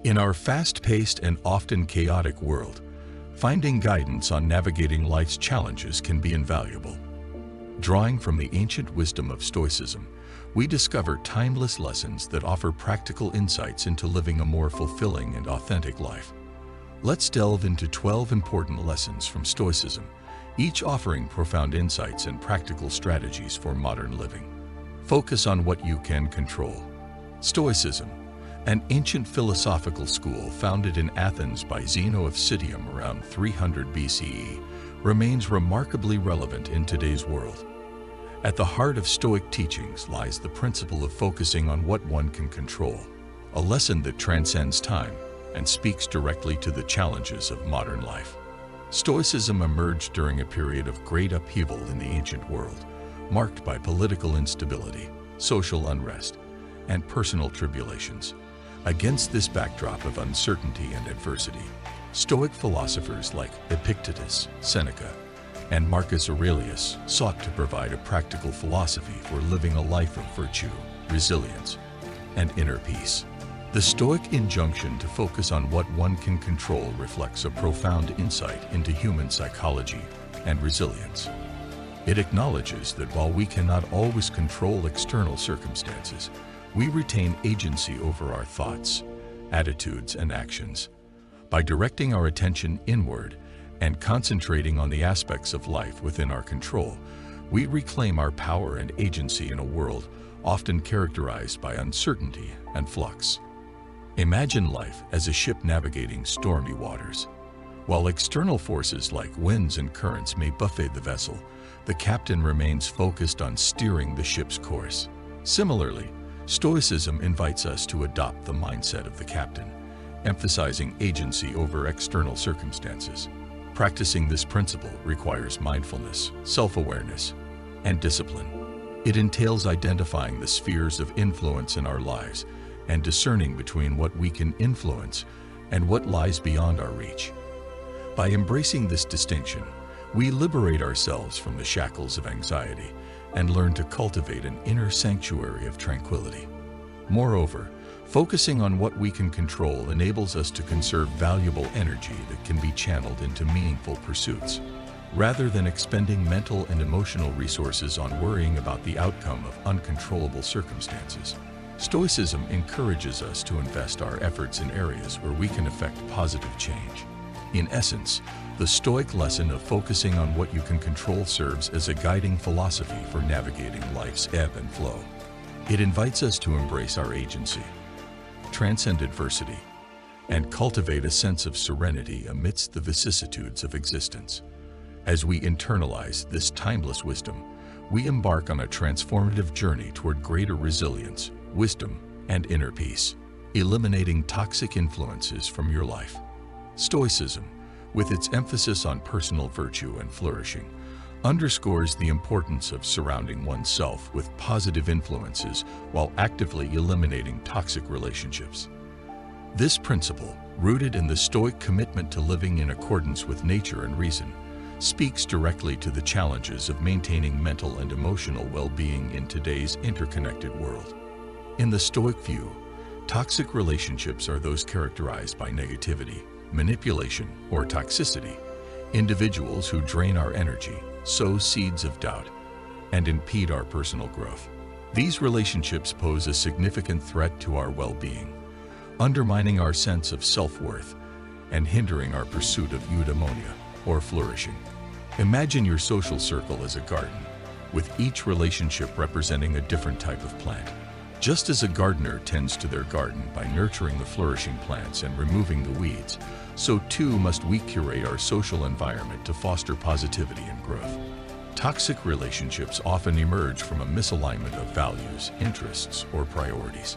In our fast-paced and often chaotic world, finding guidance on navigating life's challenges can be invaluable. Drawing from the ancient wisdom of Stoicism, we discover timeless lessons that offer practical insights into living a more fulfilling and authentic life. Let's delve into 12 important lessons from Stoicism, each offering profound insights and practical strategies for modern living. Focus on what you can control. Stoicism, an ancient philosophical school founded in Athens by Zeno of Citium around 300 BCE, remains remarkably relevant in today's world. At the heart of Stoic teachings lies the principle of focusing on what one can control, a lesson that transcends time and speaks directly to the challenges of modern life. Stoicism emerged during a period of great upheaval in the ancient world, marked by political instability, social unrest, and personal tribulations. Against this backdrop of uncertainty and adversity, Stoic philosophers like Epictetus, Seneca, and Marcus Aurelius sought to provide a practical philosophy for living a life of virtue, resilience, and inner peace. The Stoic injunction to focus on what one can control reflects a profound insight into human psychology and resilience. It acknowledges that while we cannot always control external circumstances, we retain agency over our thoughts, attitudes, and actions. By directing our attention inward and concentrating on the aspects of life within our control, we reclaim our power and agency in a world often characterized by uncertainty and flux. Imagine life as a ship navigating stormy waters. While external forces like winds and currents may buffet the vessel, the captain remains focused on steering the ship's course. Similarly, Stoicism invites us to adopt the mindset of the captain, emphasizing agency over external circumstances. Practicing this principle requires mindfulness, self-awareness, and discipline. It entails identifying the spheres of influence in our lives and discerning between what we can influence and what lies beyond our reach. By embracing this distinction, we liberate ourselves from the shackles of anxiety and learn to cultivate an inner sanctuary of tranquility. Moreover, focusing on what we can control enables us to conserve valuable energy that can be channeled into meaningful pursuits, rather than expending mental and emotional resources on worrying about the outcome of uncontrollable circumstances. Stoicism encourages us to invest our efforts in areas where we can effect positive change. In essence, the Stoic lesson of focusing on what you can control serves as a guiding philosophy for navigating life's ebb and flow. It invites us to embrace our agency, transcend adversity, and cultivate a sense of serenity amidst the vicissitudes of existence. As we internalize this timeless wisdom, we embark on a transformative journey toward greater resilience, wisdom, and inner peace, eliminating toxic influences from your life. Stoicism, with its emphasis on personal virtue and flourishing, underscores the importance of surrounding oneself with positive influences while actively eliminating toxic relationships. This principle, rooted in the Stoic commitment to living in accordance with nature and reason, speaks directly to the challenges of maintaining mental and emotional well-being in today's interconnected world. In the Stoic view, toxic relationships are those characterized by negativity, manipulation, or toxicity, individuals who drain our energy, sow seeds of doubt, and impede our personal growth. These relationships pose a significant threat to our well-being, undermining our sense of self-worth and hindering our pursuit of eudaimonia, or flourishing. Imagine your social circle as a garden, with each relationship representing a different type of plant. Just as a gardener tends to their garden by nurturing the flourishing plants and removing the weeds, so too must we curate our social environment to foster positivity and growth. Toxic relationships often emerge from a misalignment of values, interests, or priorities.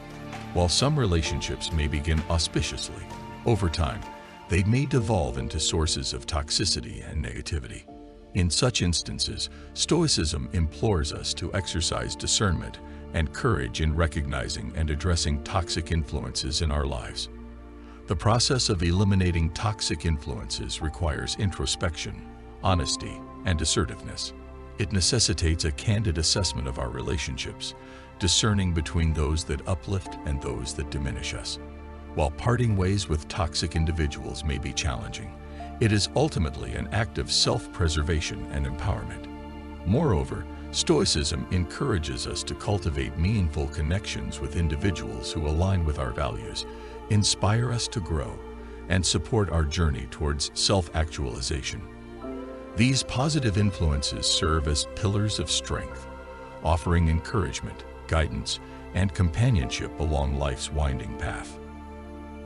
While some relationships may begin auspiciously, over time, they may devolve into sources of toxicity and negativity. In such instances, Stoicism implores us to exercise discernment and courage in recognizing and addressing toxic influences in our lives. The process of eliminating toxic influences requires introspection, honesty, and assertiveness. It necessitates a candid assessment of our relationships, discerning between those that uplift and those that diminish us. While parting ways with toxic individuals may be challenging, it is ultimately an act of self-preservation and empowerment. Moreover, Stoicism encourages us to cultivate meaningful connections with individuals who align with our values, inspire us to grow, and support our journey towards self-actualization. These positive influences serve as pillars of strength, offering encouragement, guidance, and companionship along life's winding path.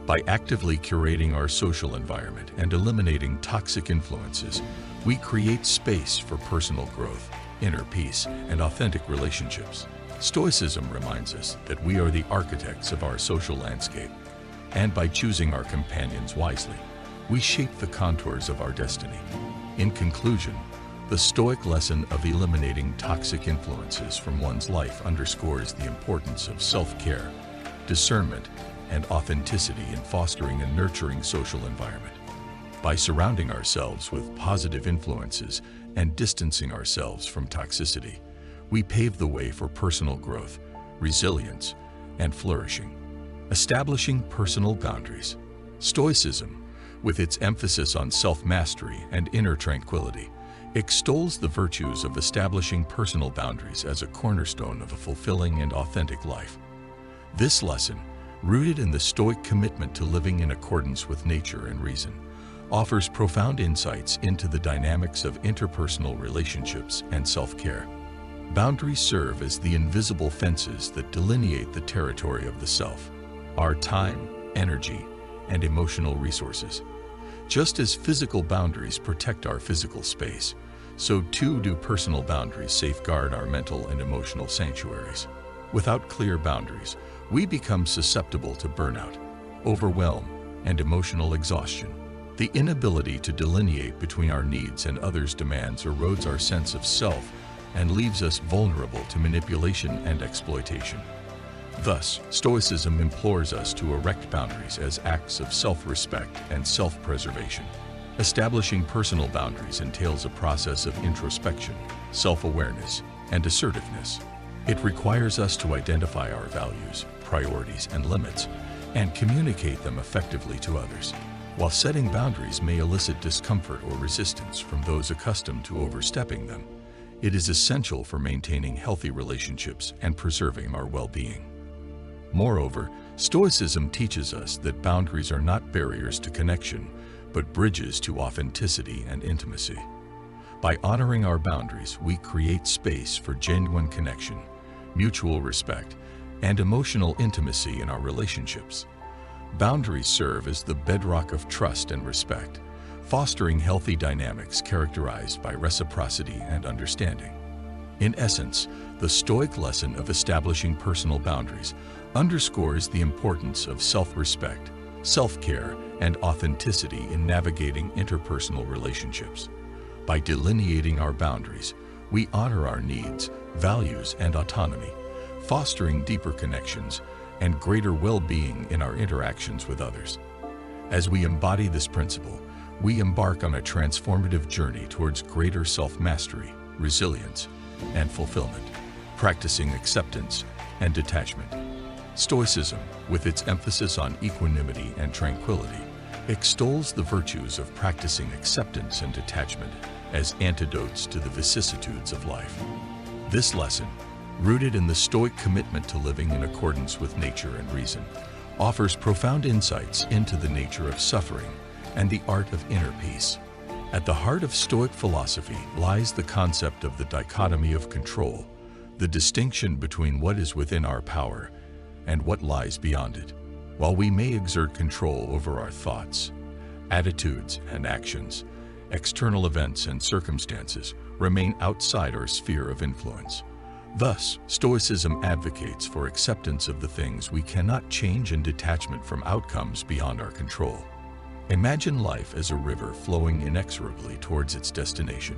By actively curating our social environment and eliminating toxic influences, we create space for personal growth, inner peace, and authentic relationships. Stoicism reminds us that we are the architects of our social landscape, and by choosing our companions wisely, we shape the contours of our destiny. In conclusion, the Stoic lesson of eliminating toxic influences from one's life underscores the importance of self-care, discernment, and authenticity in fostering a nurturing social environment. By surrounding ourselves with positive influences and distancing ourselves from toxicity, we pave the way for personal growth, resilience, and flourishing. Establishing personal boundaries. Stoicism, with its emphasis on self-mastery and inner tranquility, extols the virtues of establishing personal boundaries as a cornerstone of a fulfilling and authentic life. This lesson, rooted in the Stoic commitment to living in accordance with nature and reason, offers profound insights into the dynamics of interpersonal relationships and self-care. Boundaries serve as the invisible fences that delineate the territory of the self, our time, energy, and emotional resources. Just as physical boundaries protect our physical space, so too do personal boundaries safeguard our mental and emotional sanctuaries. Without clear boundaries, we become susceptible to burnout, overwhelm, and emotional exhaustion. The inability to delineate between our needs and others' demands erodes our sense of self and leaves us vulnerable to manipulation and exploitation. Thus, Stoicism implores us to erect boundaries as acts of self-respect and self-preservation. Establishing personal boundaries entails a process of introspection, self-awareness, and assertiveness. It requires us to identify our values, priorities, and limits, and communicate them effectively to others. While setting boundaries may elicit discomfort or resistance from those accustomed to overstepping them, it is essential for maintaining healthy relationships and preserving our well-being. Moreover, Stoicism teaches us that boundaries are not barriers to connection, but bridges to authenticity and intimacy. By honoring our boundaries, we create space for genuine connection, mutual respect, and emotional intimacy in our relationships. Boundaries serve as the bedrock of trust and respect, fostering healthy dynamics characterized by reciprocity and understanding. In essence, the Stoic lesson of establishing personal boundaries underscores the importance of self-respect, self-care, and authenticity in navigating interpersonal relationships. By delineating our boundaries, we honor our needs, values, and autonomy, fostering deeper connections and greater well-being in our interactions with others. As we embody this principle, we embark on a transformative journey towards greater self-mastery, resilience, and fulfillment, practicing acceptance and detachment. Stoicism, with its emphasis on equanimity and tranquility, extols the virtues of practicing acceptance and detachment as antidotes to the vicissitudes of life. This lesson, rooted in the Stoic commitment to living in accordance with nature and reason, offers profound insights into the nature of suffering and the art of inner peace. At the heart of Stoic philosophy lies the concept of the dichotomy of control, the distinction between what is within our power and what lies beyond it. While we may exert control over our thoughts, attitudes, and actions, external events and circumstances remain outside our sphere of influence. Thus, Stoicism advocates for acceptance of the things we cannot change and detachment from outcomes beyond our control. Imagine life as a river flowing inexorably towards its destination.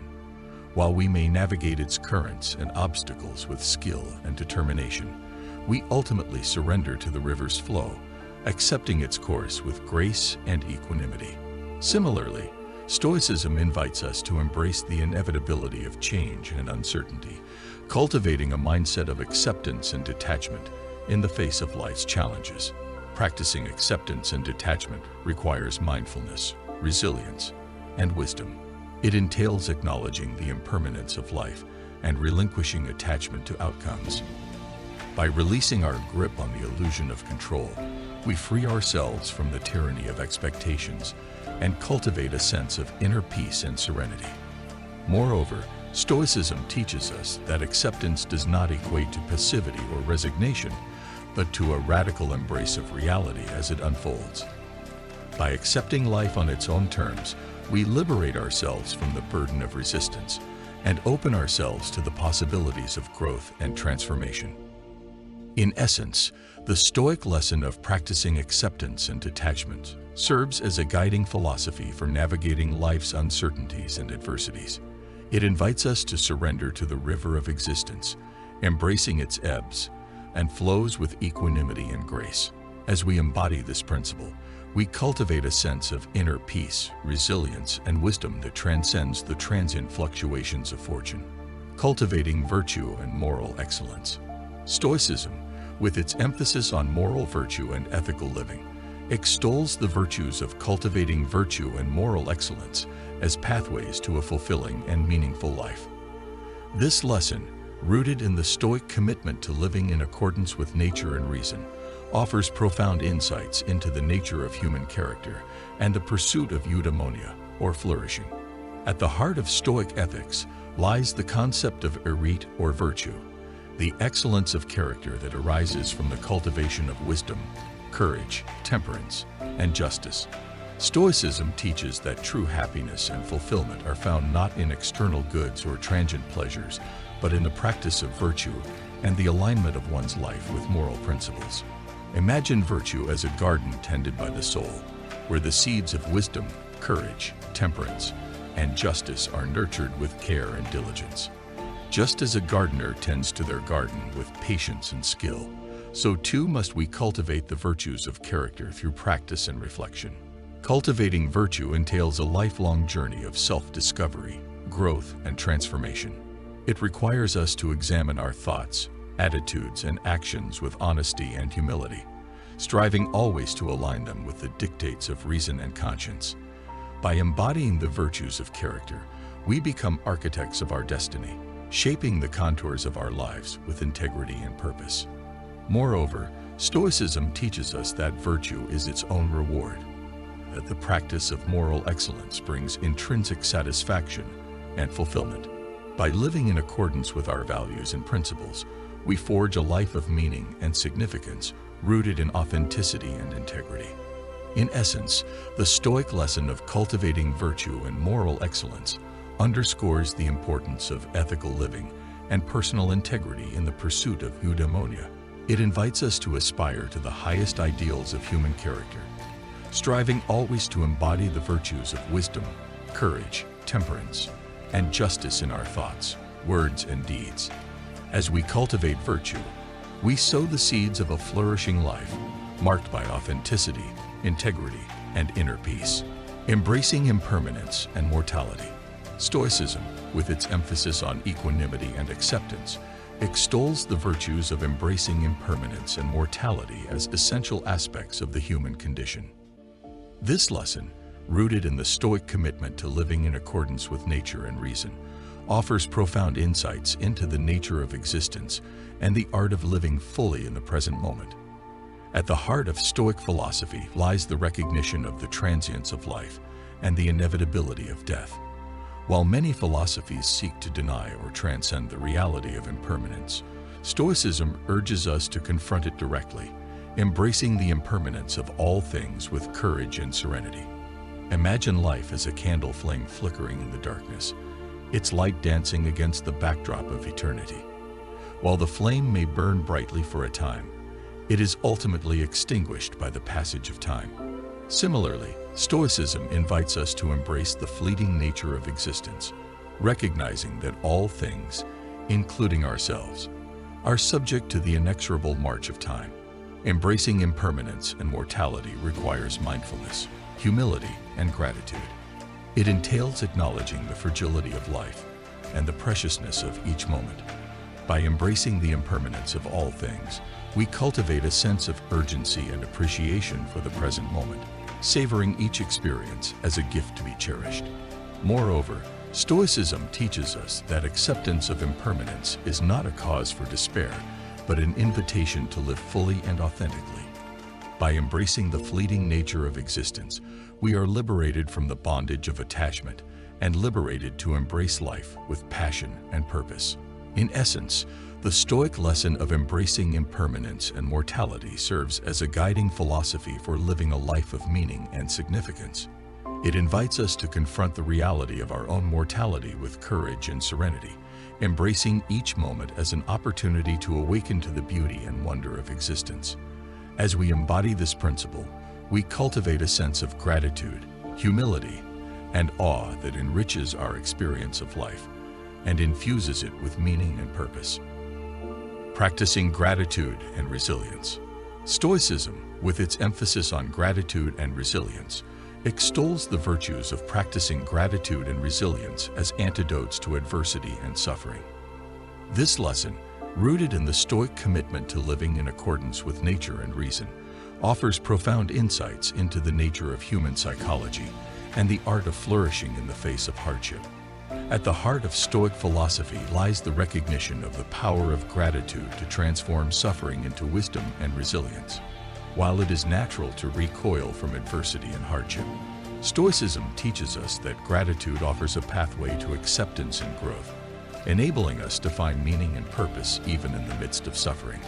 While we may navigate its currents and obstacles with skill and determination, we ultimately surrender to the river's flow, accepting its course with grace and equanimity. Similarly, Stoicism invites us to embrace the inevitability of change and uncertainty, cultivating a mindset of acceptance and detachment in the face of life's challenges. Practicing acceptance and detachment requires mindfulness, resilience, and wisdom. It entails acknowledging the impermanence of life and relinquishing attachment to outcomes. By releasing our grip on the illusion of control, we free ourselves from the tyranny of expectations and cultivate a sense of inner peace and serenity. Moreover, Stoicism teaches us that acceptance does not equate to passivity or resignation, but to a radical embrace of reality as it unfolds. By accepting life on its own terms, we liberate ourselves from the burden of resistance and open ourselves to the possibilities of growth and transformation. In essence, the Stoic lesson of practicing acceptance and detachment serves as a guiding philosophy for navigating life's uncertainties and adversities. It invites us to surrender to the river of existence, embracing its ebbs and flows with equanimity and grace. As we embody this principle, we cultivate a sense of inner peace, resilience, and wisdom that transcends the transient fluctuations of fortune, cultivating virtue and moral excellence. Stoicism, with its emphasis on moral virtue and ethical living, extols the virtues of cultivating virtue and moral excellence as pathways to a fulfilling and meaningful life. This lesson, rooted in the Stoic commitment to living in accordance with nature and reason, offers profound insights into the nature of human character and the pursuit of eudaimonia, or flourishing. At the heart of Stoic ethics lies the concept of arete, or virtue, the excellence of character that arises from the cultivation of wisdom, courage, temperance, and justice. Stoicism teaches that true happiness and fulfillment are found not in external goods or transient pleasures, but in the practice of virtue and the alignment of one's life with moral principles. Imagine virtue as a garden tended by the soul, where the seeds of wisdom, courage, temperance, and justice are nurtured with care and diligence. Just as a gardener tends to their garden with patience and skill, so too must we cultivate the virtues of character through practice and reflection. Cultivating virtue entails a lifelong journey of self-discovery, growth, and transformation. It requires us to examine our thoughts, attitudes, and actions with honesty and humility, striving always to align them with the dictates of reason and conscience. By embodying the virtues of character, we become architects of our destiny, shaping the contours of our lives with integrity and purpose. Moreover, Stoicism teaches us that virtue is its own reward, that the practice of moral excellence brings intrinsic satisfaction and fulfillment. By living in accordance with our values and principles, we forge a life of meaning and significance rooted in authenticity and integrity. In essence, the Stoic lesson of cultivating virtue and moral excellence underscores the importance of ethical living and personal integrity in the pursuit of eudaimonia. It invites us to aspire to the highest ideals of human character, striving always to embody the virtues of wisdom, courage, temperance, and justice in our thoughts, words, and deeds. As we cultivate virtue, we sow the seeds of a flourishing life, marked by authenticity, integrity, and inner peace. Embracing impermanence and mortality, Stoicism, with its emphasis on equanimity and acceptance, extols the virtues of embracing impermanence and mortality as essential aspects of the human condition. This lesson, rooted in the Stoic commitment to living in accordance with nature and reason, offers profound insights into the nature of existence and the art of living fully in the present moment. At the heart of Stoic philosophy lies the recognition of the transience of life and the inevitability of death. While many philosophies seek to deny or transcend the reality of impermanence, Stoicism urges us to confront it directly, embracing the impermanence of all things with courage and serenity. Imagine life as a candle flame flickering in the darkness, its light dancing against the backdrop of eternity. While the flame may burn brightly for a time, it is ultimately extinguished by the passage of time. Similarly, Stoicism invites us to embrace the fleeting nature of existence, recognizing that all things, including ourselves, are subject to the inexorable march of time. Embracing impermanence and mortality requires mindfulness, humility, and gratitude. It entails acknowledging the fragility of life and the preciousness of each moment. By embracing the impermanence of all things, we cultivate a sense of urgency and appreciation for the present moment, savoring each experience as a gift to be cherished. Moreover, Stoicism teaches us that acceptance of impermanence is not a cause for despair, but an invitation to live fully and authentically. By embracing the fleeting nature of existence, we are liberated from the bondage of attachment and liberated to embrace life with passion and purpose. In essence, the Stoic lesson of embracing impermanence and mortality serves as a guiding philosophy for living a life of meaning and significance. It invites us to confront the reality of our own mortality with courage and serenity, embracing each moment as an opportunity to awaken to the beauty and wonder of existence. As we embody this principle, we cultivate a sense of gratitude, humility, and awe that enriches our experience of life and infuses it with meaning and purpose. Practicing gratitude and resilience. Stoicism, with its emphasis on gratitude and resilience, extols the virtues of practicing gratitude and resilience as antidotes to adversity and suffering. This lesson, rooted in the Stoic commitment to living in accordance with nature and reason, offers profound insights into the nature of human psychology and the art of flourishing in the face of hardship. At the heart of Stoic philosophy lies the recognition of the power of gratitude to transform suffering into wisdom and resilience. While it is natural to recoil from adversity and hardship, Stoicism teaches us that gratitude offers a pathway to acceptance and growth, enabling us to find meaning and purpose even in the midst of suffering.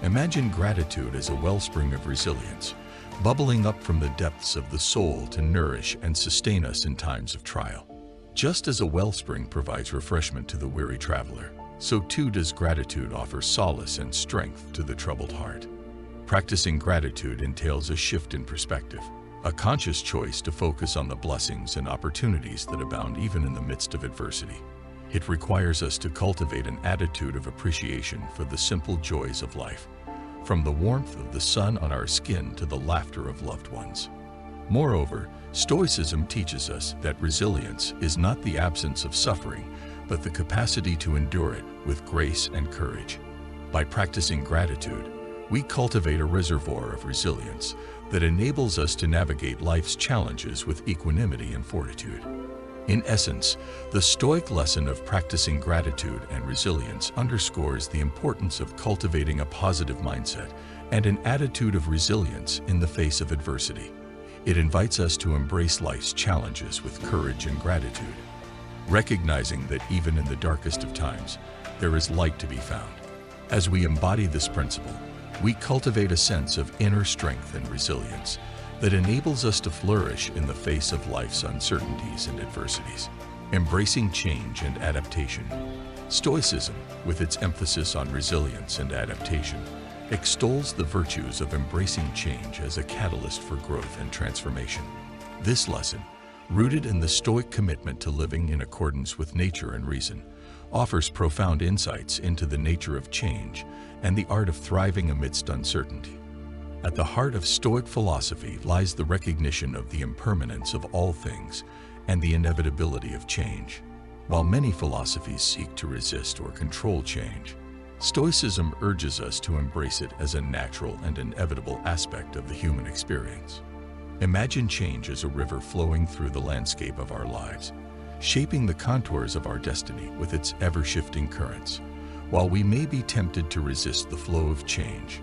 Imagine gratitude as a wellspring of resilience, bubbling up from the depths of the soul to nourish and sustain us in times of trial. Just as a wellspring provides refreshment to the weary traveler, so too does gratitude offer solace and strength to the troubled heart. Practicing gratitude entails a shift in perspective, a conscious choice to focus on the blessings and opportunities that abound even in the midst of adversity. It requires us to cultivate an attitude of appreciation for the simple joys of life, from the warmth of the sun on our skin to the laughter of loved ones. Moreover, Stoicism teaches us that resilience is not the absence of suffering, but the capacity to endure it with grace and courage. By practicing gratitude, we cultivate a reservoir of resilience that enables us to navigate life's challenges with equanimity and fortitude. In essence, the Stoic lesson of practicing gratitude and resilience underscores the importance of cultivating a positive mindset and an attitude of resilience in the face of adversity. It invites us to embrace life's challenges with courage and gratitude, recognizing that even in the darkest of times, there is light to be found. As we embody this principle, we cultivate a sense of inner strength and resilience that enables us to flourish in the face of life's uncertainties and adversities. Embracing change and adaptation. Stoicism, with its emphasis on resilience and adaptation, extols the virtues of embracing change as a catalyst for growth and transformation. This lesson, rooted in the Stoic commitment to living in accordance with nature and reason, offers profound insights into the nature of change and the art of thriving amidst uncertainty. At the heart of Stoic philosophy lies the recognition of the impermanence of all things and the inevitability of change. While many philosophies seek to resist or control change, Stoicism urges us to embrace it as a natural and inevitable aspect of the human experience. Imagine change as a river flowing through the landscape of our lives, shaping the contours of our destiny with its ever-shifting currents. While we may be tempted to resist the flow of change,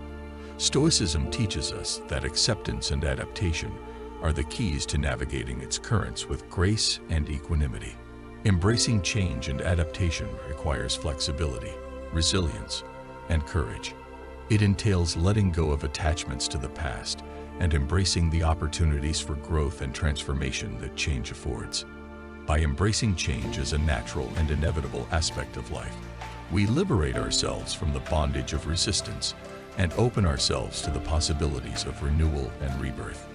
Stoicism teaches us that acceptance and adaptation are the keys to navigating its currents with grace and equanimity. Embracing change and adaptation requires flexibility, resilience, and courage. It entails letting go of attachments to the past and embracing the opportunities for growth and transformation that change affords. By embracing change as a natural and inevitable aspect of life, we liberate ourselves from the bondage of resistance and open ourselves to the possibilities of renewal and rebirth.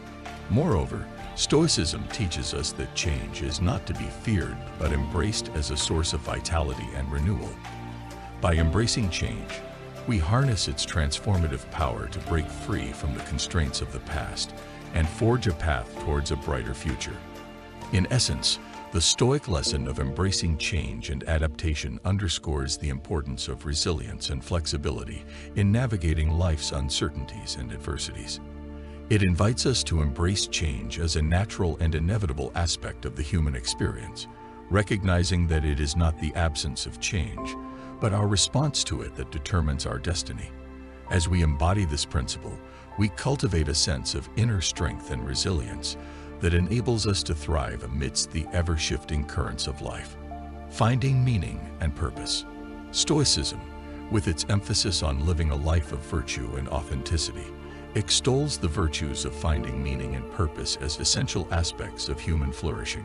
Moreover, Stoicism teaches us that change is not to be feared but embraced as a source of vitality and renewal. By embracing change, we harness its transformative power to break free from the constraints of the past and forge a path towards a brighter future. In essence, The Stoic lesson of embracing change and adaptation underscores the importance of resilience and flexibility in navigating life's uncertainties and adversities. It invites us to embrace change as a natural and inevitable aspect of the human experience, recognizing that it is not the absence of change, but our response to it that determines our destiny. As we embody this principle, we cultivate a sense of inner strength and resilience that enables us to thrive amidst the ever-shifting currents of life. Finding meaning and purpose. Stoicism, with its emphasis on living a life of virtue and authenticity, extols the virtues of finding meaning and purpose as essential aspects of human flourishing.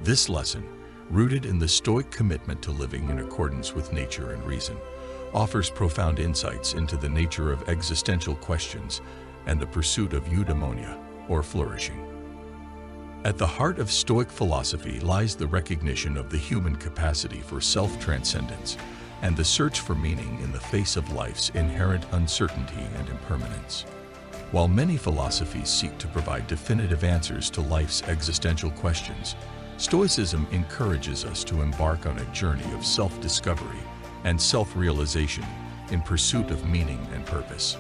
This lesson, rooted in the Stoic commitment to living in accordance with nature and reason, offers profound insights into the nature of existential questions and the pursuit of eudaimonia, or flourishing. At the heart of Stoic philosophy lies the recognition of the human capacity for self-transcendence and the search for meaning in the face of life's inherent uncertainty and impermanence. While many philosophies seek to provide definitive answers to life's existential questions, Stoicism encourages us to embark on a journey of self-discovery and self-realization in pursuit of meaning and purpose.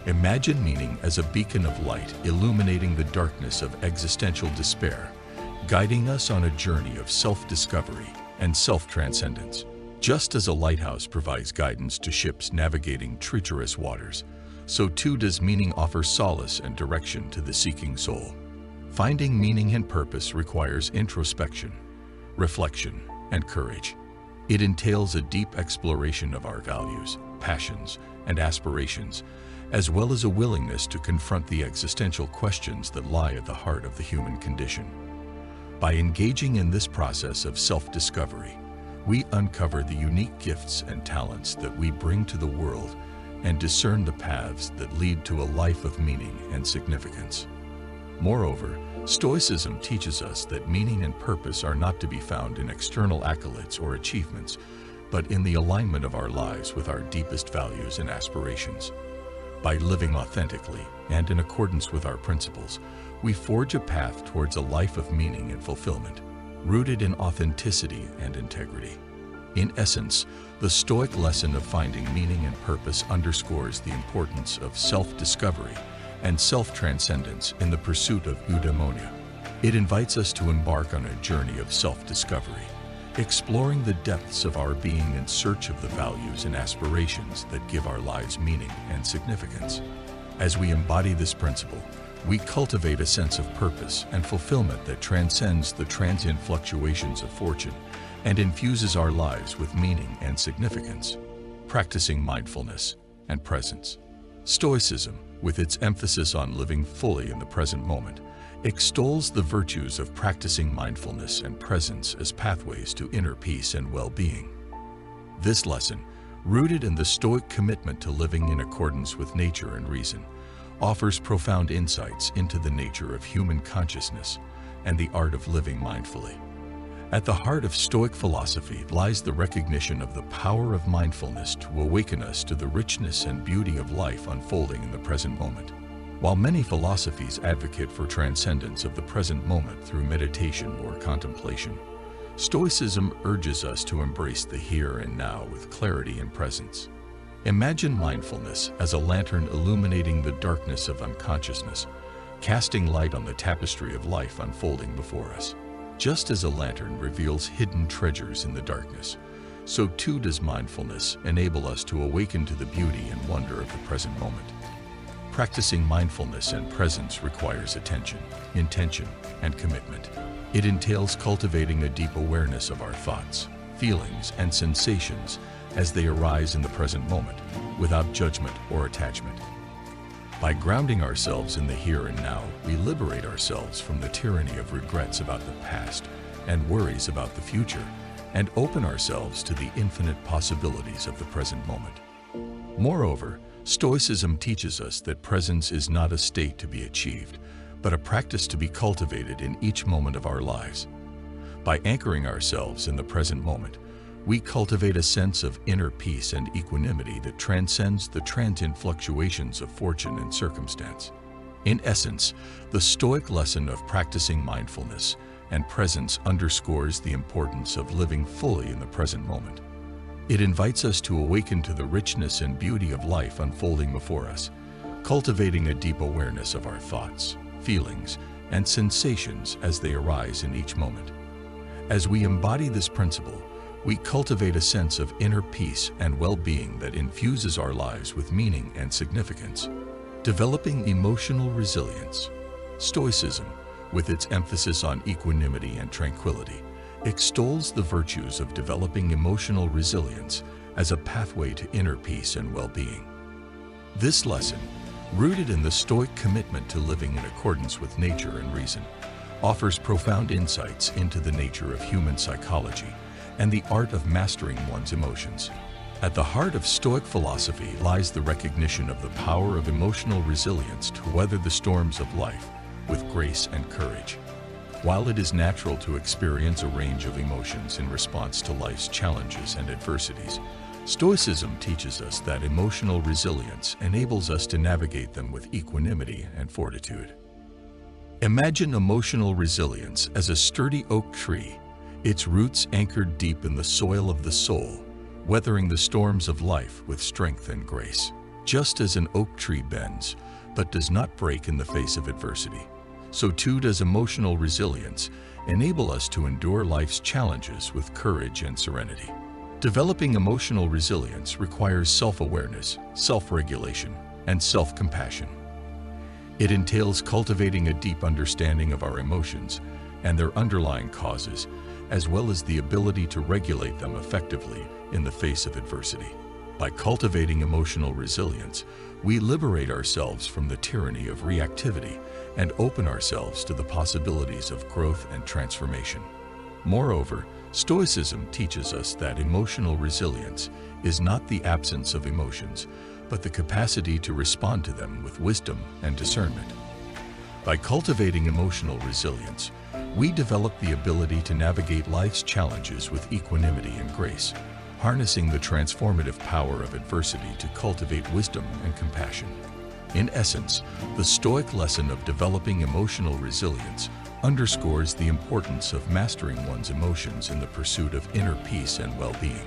Imagine meaning as a beacon of light illuminating the darkness of existential despair, guiding us on a journey of self-discovery and self-transcendence. Just as a lighthouse provides guidance to ships navigating treacherous waters, so too does meaning offer solace and direction to the seeking soul. Finding meaning and purpose requires introspection, reflection, and courage. It entails a deep exploration of our values, passions, and aspirations, as well as a willingness to confront the existential questions that lie at the heart of the human condition. By engaging in this process of self-discovery, we uncover the unique gifts and talents that we bring to the world and discern the paths that lead to a life of meaning and significance. Moreover, Stoicism teaches us that meaning and purpose are not to be found in external accolades or achievements, but in the alignment of our lives with our deepest values and aspirations. By living authentically and in accordance with our principles, we forge a path towards a life of meaning and fulfillment, rooted in authenticity and integrity. In essence, the Stoic lesson of finding meaning and purpose underscores the importance of self-discovery and self-transcendence in the pursuit of eudaimonia. It invites us to embark on a journey of self-discovery, exploring the depths of our being in search of the values and aspirations that give our lives meaning and significance. As we embody this principle, we cultivate a sense of purpose and fulfillment that transcends the transient fluctuations of fortune and infuses our lives with meaning and significance. Practicing mindfulness and presence. Stoicism, with its emphasis on living fully in the present moment, extols the virtues of practicing mindfulness and presence as pathways to inner peace and well-being. This lesson, rooted in the Stoic commitment to living in accordance with nature and reason, offers profound insights into the nature of human consciousness and the art of living mindfully. At the heart of Stoic philosophy lies the recognition of the power of mindfulness to awaken us to the richness and beauty of life unfolding in the present moment. While many philosophies advocate for transcendence of the present moment through meditation or contemplation, Stoicism urges us to embrace the here and now with clarity and presence. Imagine mindfulness as a lantern illuminating the darkness of unconsciousness, casting light on the tapestry of life unfolding before us. Just as a lantern reveals hidden treasures in the darkness, so too does mindfulness enable us to awaken to the beauty and wonder of the present moment. Practicing mindfulness and presence requires attention, intention, and commitment. It entails cultivating a deep awareness of our thoughts, feelings, and sensations as they arise in the present moment, without judgment or attachment. By grounding ourselves in the here and now, we liberate ourselves from the tyranny of regrets about the past and worries about the future, and open ourselves to the infinite possibilities of the present moment. Moreover, Stoicism teaches us that presence is not a state to be achieved, but a practice to be cultivated in each moment of our lives. By anchoring ourselves in the present moment, we cultivate a sense of inner peace and equanimity that transcends the transient fluctuations of fortune and circumstance. In essence, the Stoic lesson of practicing mindfulness and presence underscores the importance of living fully in the present moment. It invites us to awaken to the richness and beauty of life unfolding before us, cultivating a deep awareness of our thoughts, feelings, and sensations as they arise in each moment. As we embody this principle, we cultivate a sense of inner peace and well-being that infuses our lives with meaning and significance. Developing emotional resilience. Stoicism, with its emphasis on equanimity and tranquility, extols the virtues of developing emotional resilience as a pathway to inner peace and well-being. This lesson, rooted in the Stoic commitment to living in accordance with nature and reason, offers profound insights into the nature of human psychology and the art of mastering one's emotions. At the heart of Stoic philosophy lies the recognition of the power of emotional resilience to weather the storms of life with grace and courage. While it is natural to experience a range of emotions in response to life's challenges and adversities, Stoicism teaches us that emotional resilience enables us to navigate them with equanimity and fortitude. Imagine emotional resilience as a sturdy oak tree, its roots anchored deep in the soil of the soul, weathering the storms of life with strength and grace. Just as an oak tree bends, but does not break in the face of adversity, so too does emotional resilience enable us to endure life's challenges with courage and serenity. Developing emotional resilience requires self-awareness, self-regulation, and self-compassion. It entails cultivating a deep understanding of our emotions and their underlying causes, as well as the ability to regulate them effectively in the face of adversity. By cultivating emotional resilience, we liberate ourselves from the tyranny of reactivity and open ourselves to the possibilities of growth and transformation. Moreover, Stoicism teaches us that emotional resilience is not the absence of emotions, but the capacity to respond to them with wisdom and discernment. By cultivating emotional resilience, we develop the ability to navigate life's challenges with equanimity and grace, harnessing the transformative power of adversity to cultivate wisdom and compassion. In essence, the Stoic lesson of developing emotional resilience underscores the importance of mastering one's emotions in the pursuit of inner peace and well-being.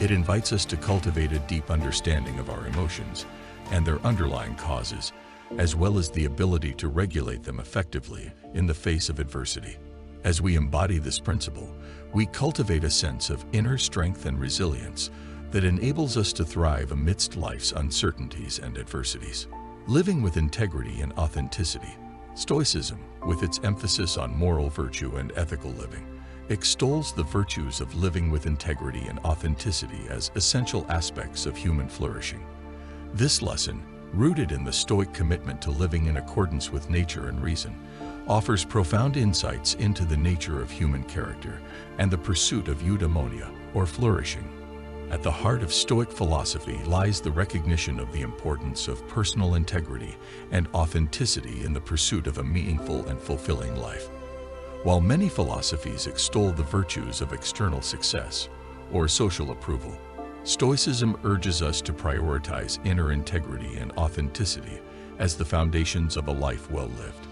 It invites us to cultivate a deep understanding of our emotions and their underlying causes, as well as the ability to regulate them effectively in the face of adversity. As we embody this principle, we cultivate a sense of inner strength and resilience that enables us to thrive amidst life's uncertainties and adversities. Living with integrity and authenticity. Stoicism, with its emphasis on moral virtue and ethical living, extols the virtues of living with integrity and authenticity as essential aspects of human flourishing. This lesson, rooted in the Stoic commitment to living in accordance with nature and reason, offers profound insights into the nature of human character and the pursuit of eudaimonia, or flourishing. At the heart of Stoic philosophy lies the recognition of the importance of personal integrity and authenticity in the pursuit of a meaningful and fulfilling life. While many philosophies extol the virtues of external success or social approval, Stoicism urges us to prioritize inner integrity and authenticity as the foundations of a life well lived.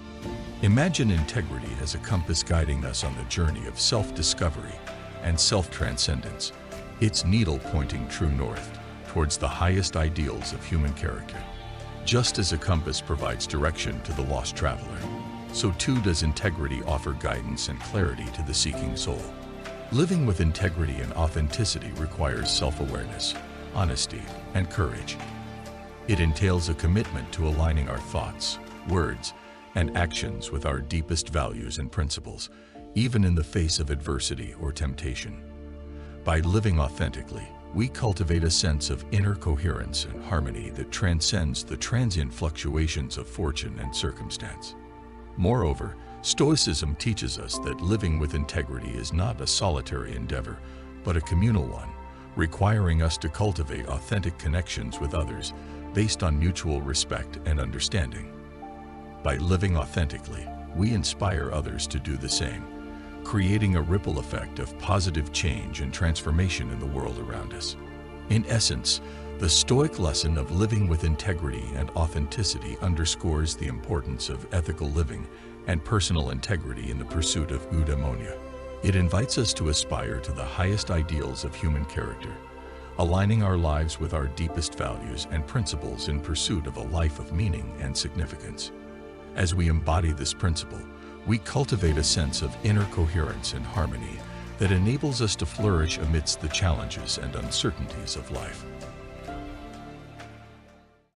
Imagine integrity as a compass guiding us on the journey of self-discovery and self-transcendence, its needle pointing true north towards the highest ideals of human character. Just as a compass provides direction to the lost traveler, so too does integrity offer guidance and clarity to the seeking soul. Living with integrity and authenticity requires self-awareness, honesty, and courage. It entails a commitment to aligning our thoughts, words, and actions with our deepest values and principles, even in the face of adversity or temptation. By living authentically, we cultivate a sense of inner coherence and harmony that transcends the transient fluctuations of fortune and circumstance. Moreover, Stoicism teaches us that living with integrity is not a solitary endeavor, but a communal one, requiring us to cultivate authentic connections with others based on mutual respect and understanding. By living authentically, we inspire others to do the same, creating a ripple effect of positive change and transformation in the world around us. In essence, the Stoic lesson of living with integrity and authenticity underscores the importance of ethical living and personal integrity in the pursuit of eudaimonia. It invites us to aspire to the highest ideals of human character, aligning our lives with our deepest values and principles in pursuit of a life of meaning and significance. As we embody this principle, we cultivate a sense of inner coherence and harmony that enables us to flourish amidst the challenges and uncertainties of life.